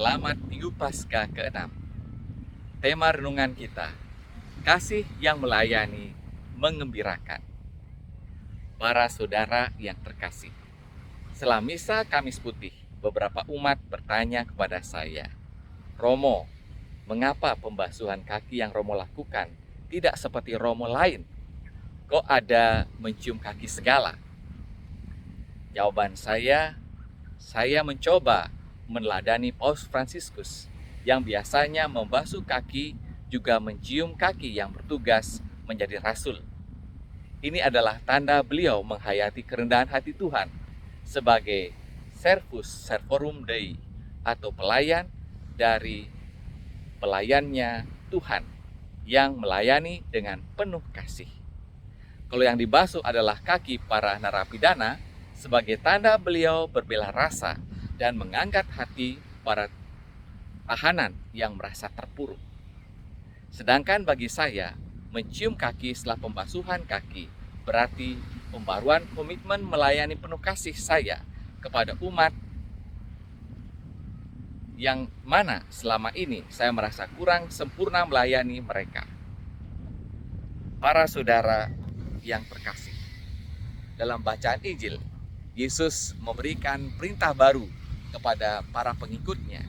Selamat Minggu Paskah ke-6. Tema renungan kita, kasih yang melayani, mengembirakan. Para saudara yang terkasih, setelah misa Kamis Putih, beberapa umat bertanya kepada saya, Romo, mengapa pembasuhan kaki yang Romo lakukan tidak seperti Romo lain? Kok ada mencium kaki segala? Jawaban saya mencoba meneladani Paus Fransiskus yang biasanya membasuh kaki juga mencium kaki yang bertugas menjadi rasul. Ini adalah tanda beliau menghayati kerendahan hati Tuhan sebagai servus servorum Dei atau pelayan dari pelayannya Tuhan yang melayani dengan penuh kasih. Kalau yang dibasuh adalah kaki para narapidana sebagai tanda beliau berbela rasa dan mengangkat hati para tahanan yang merasa terpuruk. Sedangkan bagi saya, mencium kaki setelah pembasuhan kaki berarti pembaruan komitmen melayani penuh kasih saya kepada umat yang mana selama ini saya merasa kurang sempurna melayani mereka. Para saudara yang terkasih, dalam bacaan Injil, Yesus memberikan perintah baru kepada para pengikutnya.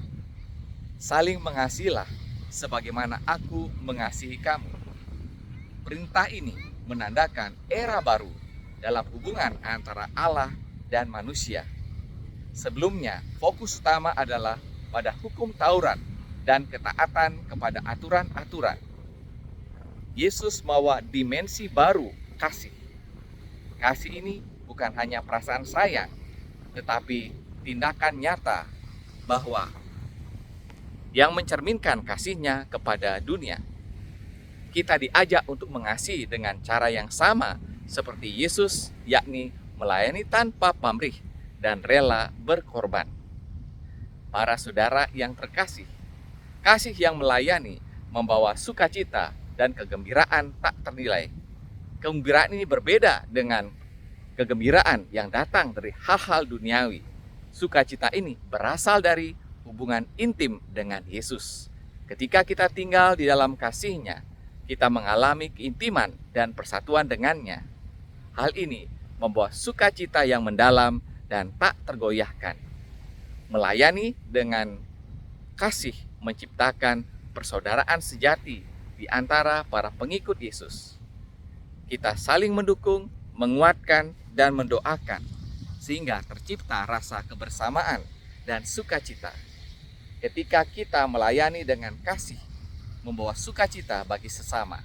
Saling mengasihilah sebagaimana aku mengasihi kamu. Perintah ini menandakan era baru dalam hubungan antara Allah dan manusia. Sebelumnya, fokus utama adalah pada hukum Taurat dan ketaatan kepada aturan-aturan. Yesus membawa dimensi baru kasih. Kasih ini bukan hanya perasaan sayang, tetapi tindakan nyata bahwa yang mencerminkan kasihnya kepada dunia. Kita diajak untuk mengasihi dengan cara yang sama seperti Yesus, yakni melayani tanpa pamrih dan rela berkorban. Para saudara yang terkasih, kasih yang melayani membawa sukacita dan kegembiraan tak ternilai. Kegembiraan ini berbeda dengan kegembiraan yang datang dari hal-hal duniawi. Sukacita ini berasal dari hubungan intim dengan Yesus. Ketika kita tinggal di dalam kasih-Nya, kita mengalami keintiman dan persatuan dengannya. Hal ini membawa sukacita yang mendalam dan tak tergoyahkan. Melayani dengan kasih menciptakan persaudaraan sejati di antara para pengikut Yesus. Kita saling mendukung, menguatkan, dan mendoakan sehingga tercipta rasa kebersamaan dan sukacita. Ketika kita melayani dengan kasih, membawa sukacita bagi sesama,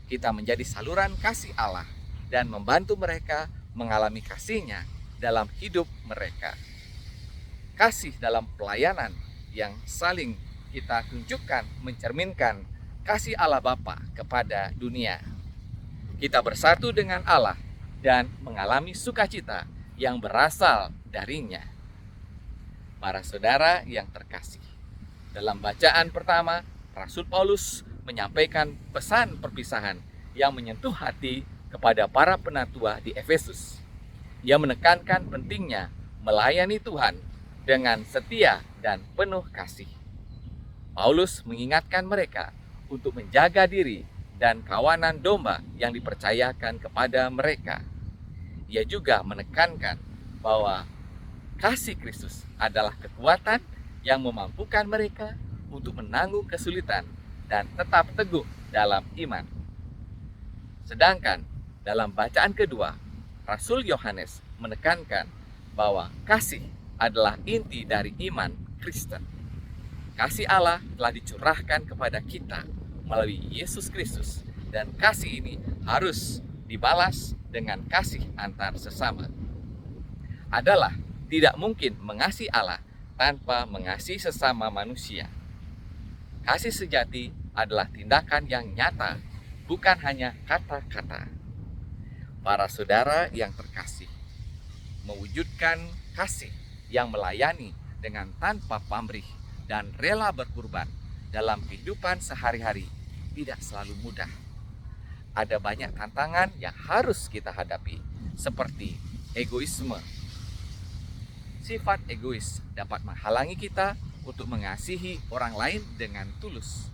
kita menjadi saluran kasih Allah dan membantu mereka mengalami kasih-Nya dalam hidup mereka. Kasih dalam pelayanan yang saling kita tunjukkan mencerminkan kasih Allah Bapa kepada dunia. Kita bersatu dengan Allah dan mengalami sukacita yang berasal darinya. Para saudara yang terkasih, dalam bacaan pertama, Rasul Paulus menyampaikan pesan perpisahan yang menyentuh hati kepada para penatua di Efesus. Ia menekankan pentingnya melayani Tuhan dengan setia dan penuh kasih. Paulus mengingatkan mereka untuk menjaga diri dan kawanan domba yang dipercayakan kepada mereka. Ia juga menekankan bahwa kasih Kristus adalah kekuatan yang memampukan mereka untuk menanggung kesulitan dan tetap teguh dalam iman. Sedangkan dalam bacaan kedua, Rasul Yohanes menekankan bahwa kasih adalah inti dari iman Kristen. Kasih Allah telah dicurahkan kepada kita melalui Yesus Kristus, dan kasih ini harus dibalas dengan kasih antar sesama. Adalah tidak mungkin mengasihi Allah tanpa mengasihi sesama manusia. Kasih sejati adalah tindakan yang nyata, bukan hanya kata-kata. Para saudara yang terkasih, mewujudkan kasih yang melayani dengan tanpa pamrih dan rela berkorban dalam kehidupan sehari-hari tidak selalu mudah. Ada banyak tantangan yang harus kita hadapi, seperti egoisme. Sifat egois dapat menghalangi kita untuk mengasihi orang lain dengan tulus.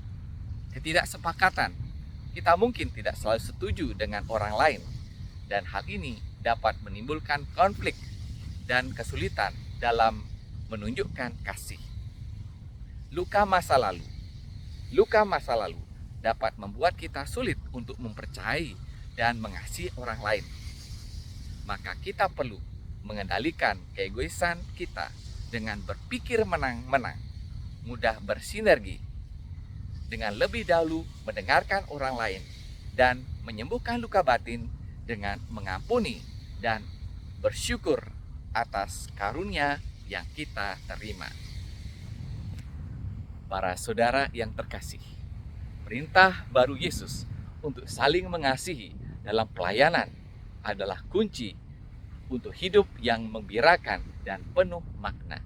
Ketidaksepakatan, kita mungkin tidak selalu setuju dengan orang lain, dan hal ini dapat menimbulkan konflik dan kesulitan dalam menunjukkan kasih. Luka masa lalu dapat membuat kita sulit untuk mempercayai dan mengasihi orang lain. Maka kita perlu mengendalikan keegoisan kita dengan berpikir menang-menang, mudah bersinergi, dengan lebih dahulu mendengarkan orang lain, dan menyembuhkan luka batin dengan mengampuni dan bersyukur atas karunia yang kita terima. Para saudara yang terkasih, perintah baru Yesus untuk saling mengasihi dalam pelayanan adalah kunci untuk hidup yang menggembirakan dan penuh makna.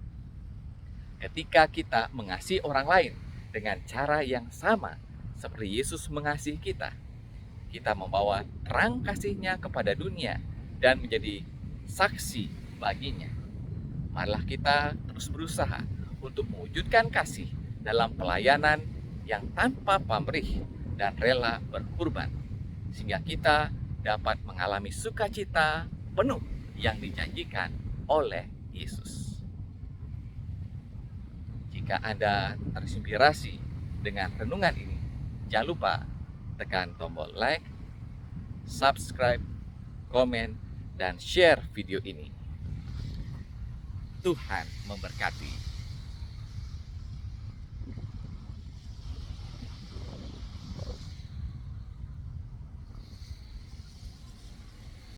Ketika kita mengasihi orang lain dengan cara yang sama seperti Yesus mengasihi kita, kita membawa terang kasih-Nya kepada dunia dan menjadi saksi baginya. Marilah kita terus berusaha untuk mewujudkan kasih dalam pelayanan yang tanpa pamrih dan rela berkorban, sehingga kita dapat mengalami sukacita penuh yang dijanjikan oleh Yesus. Jika Anda terinspirasi dengan renungan ini, jangan lupa tekan tombol like, subscribe, komen, dan share video ini. Tuhan memberkati.